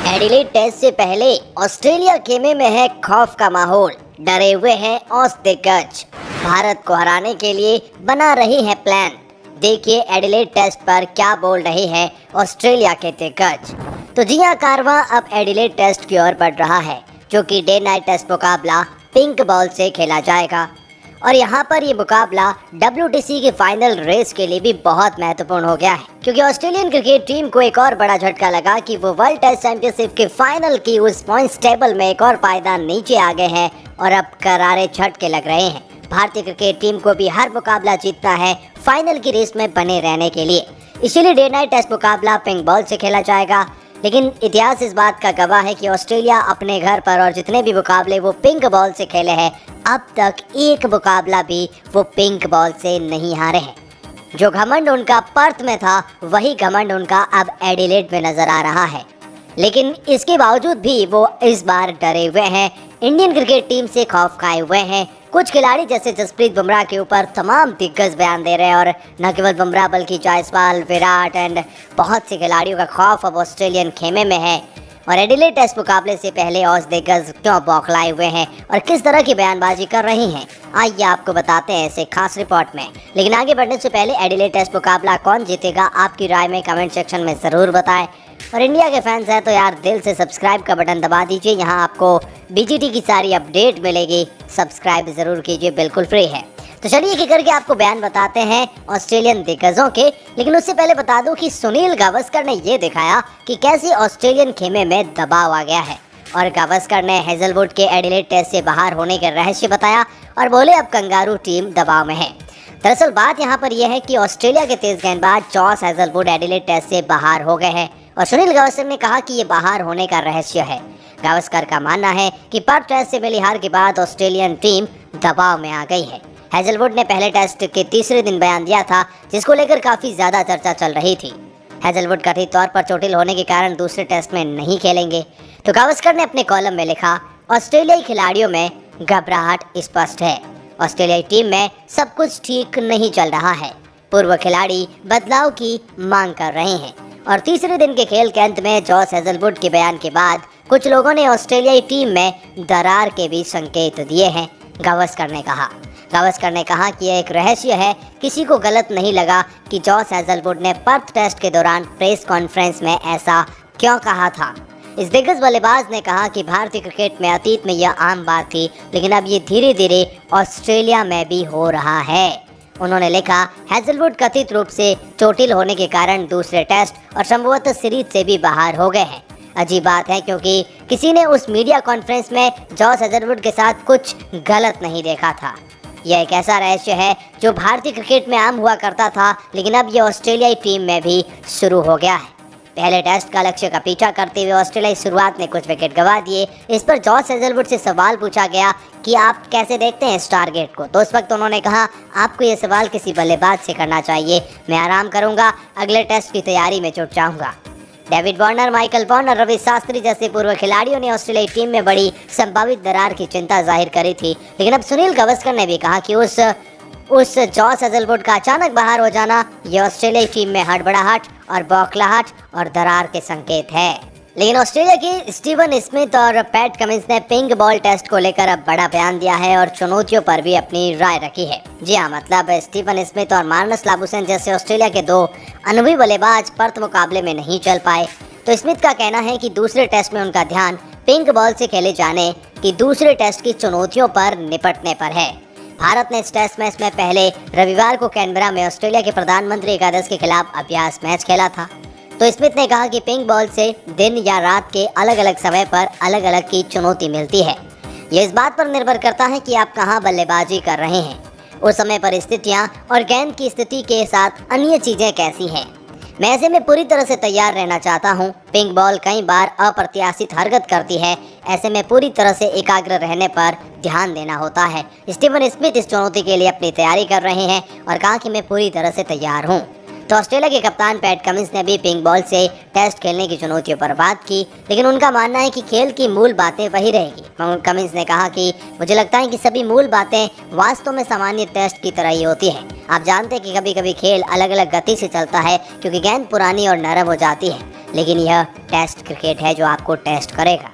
Adelaide test से पहले Australia खेमे में है खौफ का माहौल। डरे हुए हैं ऑस दिग्गज। भारत को हराने के लिए बना रही है प्लान। देखिए एडिलेड टेस्ट पर क्या बोल रहे हैं ऑस्ट्रेलिया के दिग्गज। तो जी हाँ, कारवां अब एडिलेड टेस्ट की ओर बढ़ रहा है, जो कि डे नाइट टेस्ट मुकाबला पिंक बॉल से खेला जाएगा। और यहाँ पर ये मुकाबला WTC की फाइनल रेस के लिए भी बहुत महत्वपूर्ण हो गया है, क्योंकि ऑस्ट्रेलियन क्रिकेट टीम को एक और बड़ा झटका लगा कि वो वर्ल्ड टेस्ट चैंपियनशिप के फाइनल की उस पॉइंट्स टेबल में एक और पायदान नीचे आ गए हैं और अब करारे झटके लग रहे हैं। भारतीय क्रिकेट टीम को भी हर मुकाबला जीतना है फाइनल की रेस में बने रहने के लिए। इसीलिए डे नाइट टेस्ट मुकाबला पिंक बॉल से खेला जाएगा। लेकिन इतिहास इस बात का गवाह है कि ऑस्ट्रेलिया अपने घर पर और जितने भी मुकाबले वो पिंक बॉल से खेले हैं, अब तक एक मुकाबला भी वो पिंक बॉल से नहीं हारे हैं। जो घमंड उनका पर्थ में था, वही घमंड उनका अब एडिलेड में नजर आ रहा है। लेकिन इसके बावजूद भी वो इस बार डरे हुए हैं, इंडियन क्रिकेट टीम से खौफ खाए हुए हैं। कुछ खिलाड़ी जैसे जसप्रीत बुमराह के ऊपर तमाम दिग्गज बयान दे रहे हैं, और न केवल बुमराह बल्कि जायसवाल, विराट एंड बहुत से खिलाड़ियों का खौफ अब ऑस्ट्रेलियन खेमे में है। और एडिलेड टेस्ट मुकाबले से पहले ऑस दिग्गज क्यों बौखलाए हुए हैं और किस तरह की बयानबाजी कर रही हैं, आइए आपको बताते हैं ऐसे खास रिपोर्ट में। लेकिन आगे बढ़ने से पहले एडिलेड टेस्ट मुकाबला कौन जीतेगा, आपकी राय में कमेंट सेक्शन में ज़रूर बताएं। और इंडिया के फैंस हैं तो यार दिल से सब्सक्राइब का बटन दबा दीजिए, यहाँ आपको BGT की सारी अपडेट मिलेगी। सब्सक्राइब ज़रूर कीजिए, बिल्कुल फ्री है। तो चलिए एक करके आपको बयान बताते हैं ऑस्ट्रेलियन दिग्गजों के। लेकिन उससे पहले बता दूं कि सुनील गावस्कर ने ये दिखाया कि कैसे ऑस्ट्रेलियन खेमे में दबाव आ गया है। और गावस्कर ने हेजलवुड के एडिलेड टेस्ट से बाहर होने के रहस्य बताया और बोले अब कंगारू टीम दबाव में है। दरअसल बात यहाँ पर यह है कि ऑस्ट्रेलिया के तेज गेंदबाज जॉस हेजलवुड एडिलेड टेस्ट से बाहर हो गए हैं, और सुनील गावस्कर ने कहा कि ये बाहर होने का रहस्य है। गावस्कर का मानना है कि पर्थ टेस्ट से मिली हार के बाद ऑस्ट्रेलियन टीम दबाव में आ गई है। हेजलवुड ने पहले टेस्ट के तीसरे दिन बयान दिया था, जिसको लेकर काफ़ी ज़्यादा चर्चा चल रही थी। हेजलवुड कथित तौर पर चोटिल होने के कारण दूसरे टेस्ट में नहीं खेलेंगे। तो गावस्कर ने अपने कॉलम में लिखा, ऑस्ट्रेलियाई खिलाड़ियों में घबराहट स्पष्ट है। ऑस्ट्रेलियाई टीम में सब कुछ ठीक नहीं चल रहा है। पूर्व खिलाड़ी बदलाव की मांग कर रहे हैं। और तीसरे दिन के खेल के अंत में जॉस हेजलवुड के बयान के बाद कुछ लोगों ने ऑस्ट्रेलियाई टीम में दरार के भी संकेत दिए हैं, गावस्कर ने कहा। गावस्कर ने कहा कि यह एक रहस्य है, किसी को गलत नहीं लगा कि जॉस हेजलवुड ने पर्थ टेस्ट के दौरान प्रेस कॉन्फ्रेंस में ऐसा क्यों कहा था। इस दिग्गज बल्लेबाज ने कहा कि भारतीय क्रिकेट में अतीत में यह आम बात थी, लेकिन अब ये धीरे धीरे ऑस्ट्रेलिया में भी हो रहा है। उन्होंने लिखा, हेजलवुड कथित रूप से चोटिल होने के कारण दूसरे टेस्ट और संभवतः सीरीज से भी बाहर हो गए हैं। अजीब बात है, क्योंकि किसी ने उस मीडिया कॉन्फ्रेंस में जॉस हेजलवुड के साथ कुछ गलत नहीं देखा था। यह एक ऐसा रहस्य है जो भारतीय क्रिकेट में आम हुआ करता था, लेकिन अब यह ऑस्ट्रेलियाई टीम में भी शुरू हो गया है। पहले टेस्ट का लक्ष्य का पीछा करते हुए ऑस्ट्रेलियाई शुरुआत में कुछ विकेट गंवा दिए। इस पर जॉस हेजलवुड से सवाल पूछा गया कि आप कैसे देखते हैं इस टारगेट को, तो उस वक्त उन्होंने कहा, आपको ये सवाल किसी बल्लेबाज से करना चाहिए, मैं आराम करूंगा, अगले टेस्ट की तैयारी में जुट जाऊंगा। David Warner, Michael Warner, Ravi Shastri जैसे पूर्व खिलाड़ियों ने ऑस्ट्रेलियाई टीम में बड़ी संभावित दरार की चिंता जाहिर करी थी। लेकिन अब सुनील गावस्कर ने भी कहा कि उस जॉस हेजलवुड का अचानक बाहर हो जाना ये ऑस्ट्रेलियाई टीम में हड़बड़ाहट और बौखलाहट और दरार के संकेत है। लेकिन ऑस्ट्रेलिया के स्टीवन स्मिथ और पैट कमिंस ने पिंक बॉल टेस्ट को लेकर अब बड़ा बयान दिया है और चुनौतियों पर भी अपनी राय रखी है। जी हाँ, मतलब स्टीवन स्मिथ और मार्नस लाबुशेन जैसे ऑस्ट्रेलिया के दो अनुभवी बल्लेबाज पर्थ मुकाबले में नहीं चल पाए। तो स्मिथ का कहना है कि दूसरे टेस्ट में उनका ध्यान पिंक बॉल से खेले जाने की दूसरे टेस्ट की चुनौतियों पर निपटने पर है। भारत ने इस टेस्ट मैच में पहले रविवार को कैनबरा में ऑस्ट्रेलिया के प्रधानमंत्री एकादश के खिलाफ अभ्यास मैच खेला था। तो स्मिथ ने कहा कि पिंक बॉल से दिन या रात के अलग अलग समय पर अलग अलग की चुनौती मिलती है। यह इस बात पर निर्भर करता है कि आप कहां बल्लेबाजी कर रहे हैं, उस समय पर स्थितियां और गेंद की स्थिति के साथ अन्य चीज़ें कैसी हैं। मैं ऐसे में पूरी तरह से तैयार रहना चाहता हूं। पिंक बॉल कई बार अप्रत्याशित हरकत करती है, ऐसे में पूरी तरह से एकाग्र रहने पर ध्यान देना होता है। स्टीवन स्मिथ इस चुनौती के लिए अपनी तैयारी कर रहे हैं और कहा कि मैं पूरी तरह से तैयार हूं। तो ऑस्ट्रेलिया के कप्तान पैट कमिंस ने भी पिंक बॉल से टेस्ट खेलने की चुनौतियों पर बात की, लेकिन उनका मानना है कि खेल की मूल बातें वही रहेगी। कमिंस ने कहा कि मुझे लगता है कि सभी मूल बातें वास्तव में सामान्य टेस्ट की तरह ही होती हैं। आप जानते हैं कि कभी कभी खेल अलग अलग गति से चलता है क्योंकि गेंद पुरानी और नरम हो जाती है, लेकिन यह टेस्ट क्रिकेट है जो आपको टेस्ट करेगा।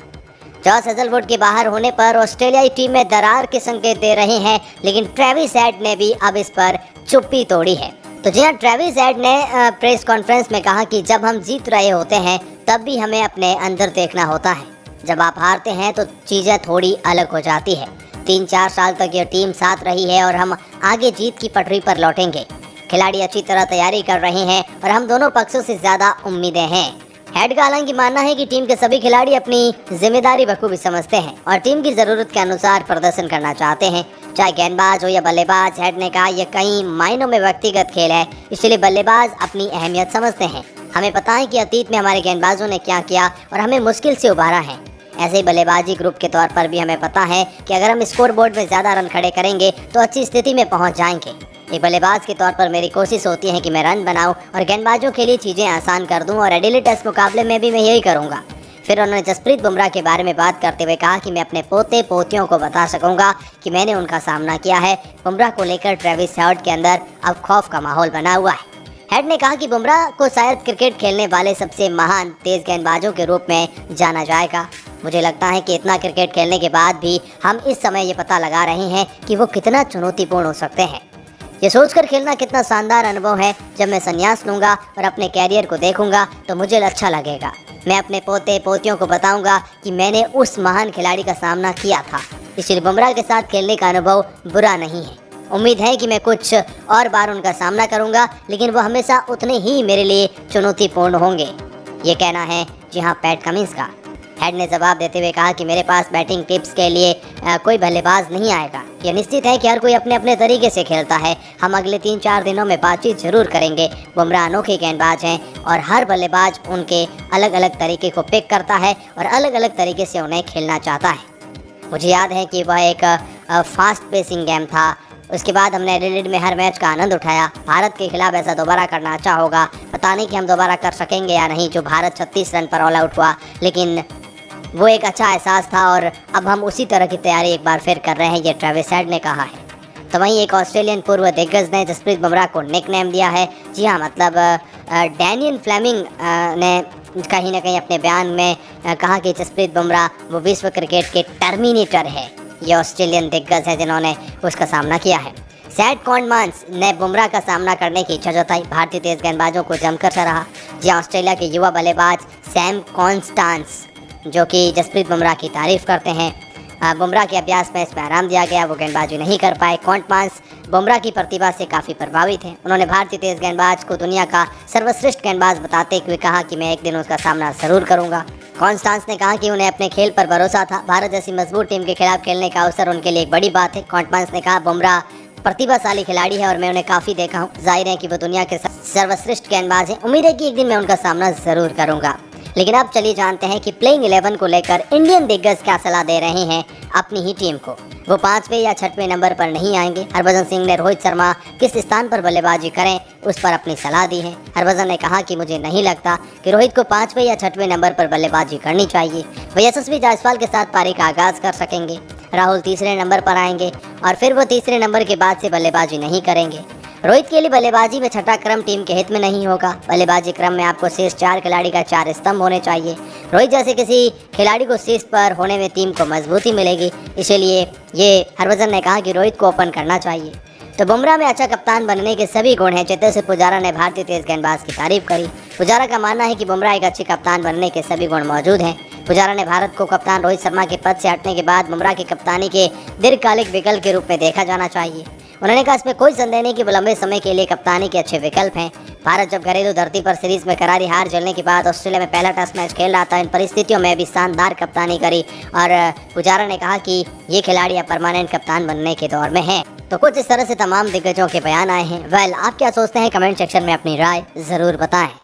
जॉस हेजलवुड के बाहर होने पर ऑस्ट्रेलियाई टीम में दरार के संकेत दे रहे हैं, लेकिन ट्रेविस हेड ने भी अब इस पर चुप्पी तोड़ी है। तो जी हाँ, ट्रेविस हेड ने प्रेस कॉन्फ्रेंस में कहा कि जब हम जीत रहे होते हैं तब भी हमें अपने अंदर देखना होता है। जब आप हारते हैं तो चीज़ें थोड़ी अलग हो जाती है। 3-4 साल तक यह टीम साथ रही है और हम आगे जीत की पटरी पर लौटेंगे। खिलाड़ी अच्छी तरह तैयारी कर रहे हैं और हम दोनों पक्षों से ज़्यादा उम्मीदें हैं। हेड का हालांकि मानना है कि टीम के सभी खिलाड़ी अपनी जिम्मेदारी बखूबी समझते हैं और टीम की ज़रूरत के अनुसार प्रदर्शन करना चाहते हैं, चाहे गेंदबाज हो या बल्लेबाज। हेड ने कहा यह कई मायनों में व्यक्तिगत खेल है, इसलिए बल्लेबाज अपनी अहमियत समझते हैं। हमें पता है कि अतीत में हमारे गेंदबाजों ने क्या किया और हमें मुश्किल से उभारा है। ऐसे ही बल्लेबाजी ग्रुप के तौर पर भी हमें पता है कि अगर हम स्कोर बोर्ड में ज़्यादा रन खड़े करेंगे तो अच्छी स्थिति में पहुंच जाएंगे। एक बल्लेबाज के तौर पर मेरी कोशिश होती है कि मैं रन बनाऊं और गेंदबाजों के लिए चीज़ें आसान कर दूं, और एडिलेड टेस्ट मुकाबले में भी मैं यही करूंगा। फिर उन्होंने जसप्रीत बुमराह के बारे में बात करते हुए कहा कि मैं अपने पोते पोतियों को बता सकूंगा कि मैंने उनका सामना किया है। बुमराह को लेकर ट्रेविस हेड के अंदर अब खौफ का माहौल बना हुआ है। हेड ने कहा कि बुमराह को शायद क्रिकेट खेलने वाले सबसे महान तेज गेंदबाजों के रूप में जाना जाएगा। मुझे लगता है कि इतना क्रिकेट खेलने के बाद भी हम इस समय ये पता लगा रहे हैं कि वो कितना चुनौतीपूर्ण हो सकते हैं। ये सोचकर खेलना कितना शानदार अनुभव है। जब मैं संन्यास लूँगा और अपने कैरियर को देखूंगा तो मुझे अच्छा लगेगा। मैं अपने पोते पोतियों को बताऊंगा कि मैंने उस महान खिलाड़ी का सामना किया था। इसलिए बुमराह के साथ खेलने का अनुभव बुरा नहीं है। उम्मीद है कि मैं कुछ और बार उनका सामना करूंगा, लेकिन वो हमेशा उतने ही मेरे लिए चुनौतीपूर्ण होंगे। ये कहना है जी हाँ पैट कमिंस का। हेड ने जवाब देते हुए कहा कि मेरे पास बैटिंग टिप्स के लिए कोई बल्लेबाज नहीं आएगा। यह निश्चित है कि हर कोई अपने अपने तरीके से खेलता है। हम अगले 3-4 दिनों में बातचीत जरूर करेंगे। बुमराह अनोखे गेंदबाज हैं और हर बल्लेबाज उनके अलग अलग तरीके को पिक करता है और अलग अलग तरीके से उन्हें खेलना चाहता है। मुझे याद है कि वह एक फास्ट पेसिंग गेम था। उसके बाद हमने एडिलेड में हर मैच का आनंद उठाया। भारत के खिलाफ ऐसा दोबारा करना अच्छा होगा। पता नहीं कि हम दोबारा कर सकेंगे या नहीं, जो भारत 36 रन पर ऑल आउट हुआ, लेकिन वो एक अच्छा एहसास था और अब हम उसी तरह की तैयारी एक बार फिर कर रहे हैं, ये ट्रेविस हेड ने कहा है। तो वहीं एक ऑस्ट्रेलियन पूर्व दिग्गज ने जसप्रीत बुमराह को निकनेम दिया है। जी हाँ, मतलब डैनियल फ्लेमिंग ने कहीं ना कहीं अपने बयान में कहा कि जसप्रीत बुमराह वो विश्व क्रिकेट के टर्मिनेटर है। ये ऑस्ट्रेलियन दिग्गज है जिन्होंने उसका सामना किया है। सैड कॉन्डमांस ने बुमराह का सामना करने की इच्छा जताई। भारतीय तेज गेंदबाजों को जमकर सराहा। जी ऑस्ट्रेलिया के युवा बल्लेबाज सैम कॉन्स्टांस जो कि जसप्रीत बुमराह की तारीफ करते हैं। बुमराह के अभ्यास में इसमें आराम दिया गया, वो गेंदबाजी नहीं कर पाए। कॉन्स्टांस बुमराह की प्रतिभा से काफ़ी प्रभावित हैं। उन्होंने भारतीय तेज गेंदबाज को दुनिया का सर्वश्रेष्ठ गेंदबाज बताते हुए कहा कि मैं एक दिन उसका सामना ज़रूर करूंगा। कॉन्स्टांस ने कहा कि उन्हें अपने खेल पर भरोसा था। भारत जैसी मजबूत टीम के खिलाफ खेलने का अवसर उनके लिए एक बड़ी बात है। कॉन्स्टांस ने कहा बुमराह प्रतिभाशाली खिलाड़ी है और मैं उन्हें काफ़ी देखा हूँ। जाहिर है कि वो दुनिया के सर्वश्रेष्ठ गेंदबाज हैं। उम्मीद है कि एक दिन मैं उनका सामना ज़रूर करूँगा। लेकिन अब चलिए जानते हैं कि प्लेइंग 11 को लेकर इंडियन दिग्गज क्या सलाह दे रहे हैं अपनी ही टीम को। वो 5वें या 6वें नंबर पर नहीं आएंगे। हरभजन सिंह ने रोहित शर्मा किस स्थान पर बल्लेबाजी करें उस पर अपनी सलाह दी है। हरभजन ने कहा कि मुझे नहीं लगता कि रोहित को 5वें या 6वें नंबर पर बल्लेबाजी करनी चाहिए। वो यशस्वी जायसवाल के साथ पारी का आगाज कर सकेंगे। राहुल तीसरे नंबर पर आएंगे और फिर वो तीसरे नंबर के बाद से बल्लेबाजी नहीं करेंगे। रोहित के लिए बल्लेबाजी में छठा क्रम टीम के हित में नहीं होगा। बल्लेबाजी क्रम में आपको शीर्ष 4 खिलाड़ी का 4 स्तंभ होने चाहिए। रोहित जैसे किसी खिलाड़ी को शीर्ष पर होने में टीम को मजबूती मिलेगी। इसीलिए ये हरभजन ने कहा कि रोहित को ओपन करना चाहिए। तो बुमराह में अच्छा कप्तान बनने के सभी गुण हैं। चेतेश्वर पुजारा ने भारतीय तेज गेंदबाज की तारीफ करी। पुजारा का मानना है कि बुमराह एक अच्छे कप्तान बनने के सभी गुण मौजूद हैं। पुजारा ने भारत को कप्तान रोहित शर्मा के पद से हटने के बाद बुमराह की कप्तानी के दीर्घकालिक विकल्प के रूप में देखा जाना चाहिए। उन्होंने कहा इसमें कोई संदेह नहीं कि वो लंबे समय के लिए कप्तानी के अच्छे विकल्प हैं। भारत जब घरेलू धरती पर सीरीज में करारी हार झेलने के बाद ऑस्ट्रेलिया में पहला टेस्ट मैच खेल रहा था, इन परिस्थितियों में भी शानदार कप्तानी करी और पुजारा ने कहा कि ये खिलाड़ी अब परमानेंट कप्तान बनने के दौर में हैं। तो कुछ इस तरह से तमाम दिग्गजों के बयान आए हैं। वेल, आप क्या सोचते हैं? कमेंट सेक्शन में अपनी राय ज़रूर बताएं।